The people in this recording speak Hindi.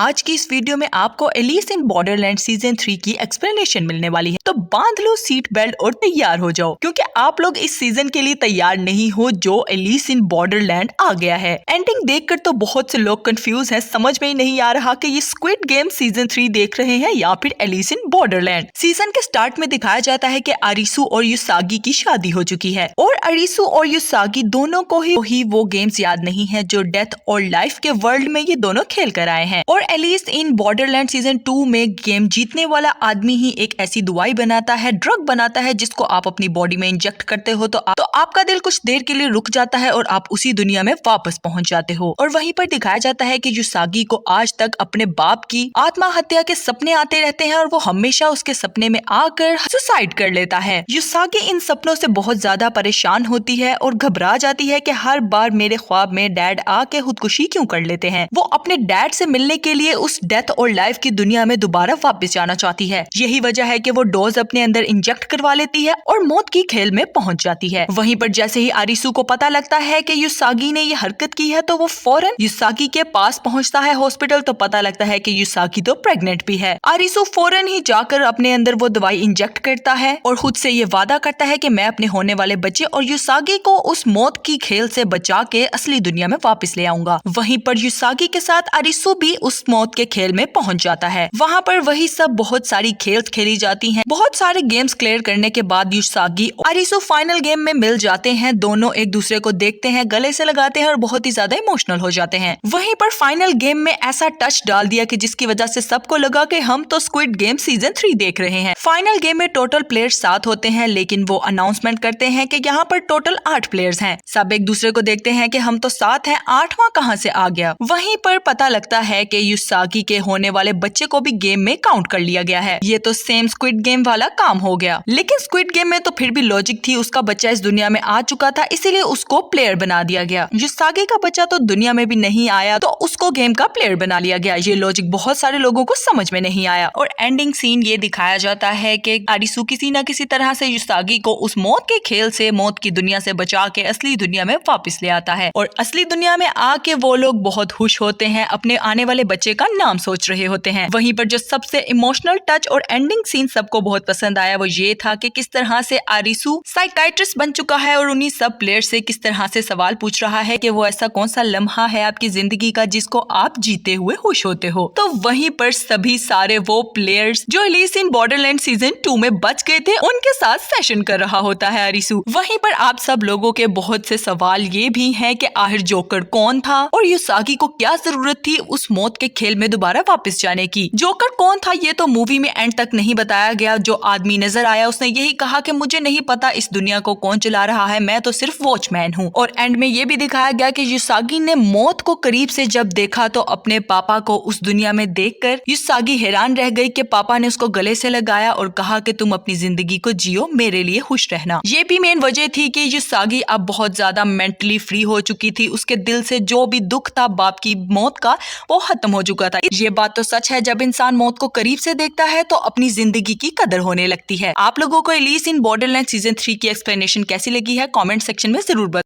आज की इस वीडियो में आपको एलिस इन बॉर्डरलैंड सीजन 3 की एक्सप्लेनेशन मिलने वाली है, तो बांध लो सीट बेल्ट और तैयार हो जाओ, क्योंकि आप लोग इस सीजन के लिए तैयार नहीं हो जो एलिस इन बॉर्डरलैंड आ गया है। एंडिंग देखकर तो बहुत से लोग कंफ्यूज हैं, समझ में ही नहीं आ रहा कि ये स्क्विड गेम सीजन 3 देख रहे हैं या फिर एलिस इन बॉर्डरलैंड। सीजन के स्टार्ट में दिखाया जाता है कि अरिसु और युसागी की शादी हो चुकी है और अरिसु और युसागी दोनों को ही वो गेम्स याद नहीं है जो डेथ और लाइफ के वर्ल्ड में ये दोनों खेल कर आए हैं। और एलिस इन बॉर्डरलैंड सीजन 2 में गेम जीतने वाला आदमी ही एक ऐसी दवाई बनाता है, ड्रग बनाता है, जिसको आप अपनी बॉडी में इंजेक्ट करते हो तो आपका दिल कुछ देर के लिए रुक जाता है और आप उसी दुनिया में वापस पहुंच जाते हो। और वहीं पर दिखाया जाता है कि युसागी को आज तक अपने बाप की आत्महत्या के सपने आते रहते हैं और वो हमेशा उसके सपने में आकर सुसाइड कर लेता है। युसागी इन सपनों से बहुत ज्यादा परेशान होती है और घबरा जाती है कि हर बार मेरे ख्वाब में डैड आके खुदकुशी क्यों कर लेते हैं। वो अपने डैड से मिलने के लिए उस डेथ और लाइफ की दुनिया में दोबारा वापस जाना चाहती है। यही वजह है कि वो डोज अपने अंदर इंजेक्ट करवा लेती है और मौत की खेल में पहुंच जाती है। वहीं पर जैसे ही अरिसु को पता लगता है कि युसागी ने ये हरकत की है तो वो फौरन युसागी के पास पहुंचता है हॉस्पिटल, तो पता लगता है कि युसागी तो प्रेग्नेंट भी है। अरिसु फौरन ही जाकर अपने अंदर वो दवाई इंजेक्ट करता है और खुद से ये वादा करता है कि मैं अपने होने वाले बच्चे और युसागी को उस मौत की खेल से बचा के असली दुनिया में वापस ले आऊंगा। वहीं पर युसागी के साथ अरिसु भी उस मौत के खेल में पहुंच जाता है। वहाँ पर वही सब बहुत सारी खेल खेली जाती हैं। बहुत सारे गेम्स क्लियर करने के बाद युसागी और अरिसु फाइनल गेम में मिल जाते हैं। दोनों एक दूसरे को देखते हैं, गले से लगाते हैं और बहुत ही ज्यादा इमोशनल हो जाते हैं। वहीं पर फाइनल गेम में ऐसा टच डाल दिया कि जिसकी वजह से सबको लगा कि हम तो स्क्विड गेम सीजन 3 देख रहे हैं। फाइनल गेम में टोटल प्लेयर्स 7 होते हैं, लेकिन वो अनाउंसमेंट करते हैं कि यहाँ पर टोटल 8 प्लेयर्स हैं। सब एक दूसरे को देखते हैं कि हम तो 7 हैं, 8वां कहाँ से आ गया। वहीं पर पता लगता है कि युसागी के होने वाले बच्चे को भी गेम में काउंट कर लिया गया है। ये तो सेम स्क्विड गेम वाला काम हो गया। लेकिन स्क्विड गेम में तो फिर भी लॉजिक थी, उसका बच्चा इस दुनिया में आ चुका था, इसीलिए उसको प्लेयर बना दिया गया। युसागी का बच्चा तो दुनिया में भी नहीं आया तो उसको गेम का प्लेयर बना लिया गया। ये लॉजिक बहुत सारे लोगों को समझ में नहीं आया। और एंडिंग सीन ये दिखाया जाता है कि अरिसु किसी न किसी तरह से युसागी को उस मौत के खेल से, मौत की दुनिया से बचा के असली दुनिया में वापस ले आता है। और असली दुनिया में आके वो लोग बहुत खुश होते हैं, अपने आने वाले बच्चे का नाम सोच रहे होते हैं। वहीं पर जो सबसे इमोशनल टच और एंडिंग सीन सबको बहुत पसंद आया वो ये था कि किस तरह से अरिसु साइकाइट्रिस्ट बन चुका है और उन्हीं सब प्लेयर से किस तरह से सवाल पूछ रहा है कि वो ऐसा कौन सा लम्हा है आपकी जिंदगी का जिसको आप जीते हुए खुश होते हो। तो वहीं पर सभी सारे वो प्लेयर्स जो एलिस इन बॉर्डरलैंड सीजन 2 में बच गए थे उनके साथ सेशन कर रहा होता है अरिसु। वहीं पर आप सब लोगों के बहुत से सवाल ये भी हैं कि आखिर जोकर कौन था और युसागी को क्या जरूरत थी उस मौत के खेल में दोबारा वापस जाने की। जोकर कौन था ये तो मूवी में एंड तक नहीं बताया गया। जो आदमी नजर आया उसने यही कहा कि मुझे नहीं पता इस दुनिया को कौन चला रहा है, मैं तो सिर्फ वॉचमैन हूँ। और एंड में ये भी दिखाया गया कि युसागी ने मौत को करीब से जब देखा तो अपने पापा को उस दुनिया में देखकर युसागी हैरान रह गई कि पापा ने उसको गले से लगाया और कहा कि तुम अपनी जिंदगी को जियो, मेरे लिए खुश रहना। ये भी मेन वजह थी कि युसागी अब बहुत ज्यादा मेंटली फ्री हो चुकी थी। उसके दिल से जो भी दुख था बाप की मौत का वो खत्म हो चुका था। ये बात तो सच है, जब इंसान मौत को करीब से देखता है तो अपनी जिंदगी की कदर होने लगती है। आप लोगों को एलिस इन बॉर्डरलैंड सीजन 3 की एक्सप्लेनेशन कैसी लगी है कमेंट सेक्शन में जरूर बताएं।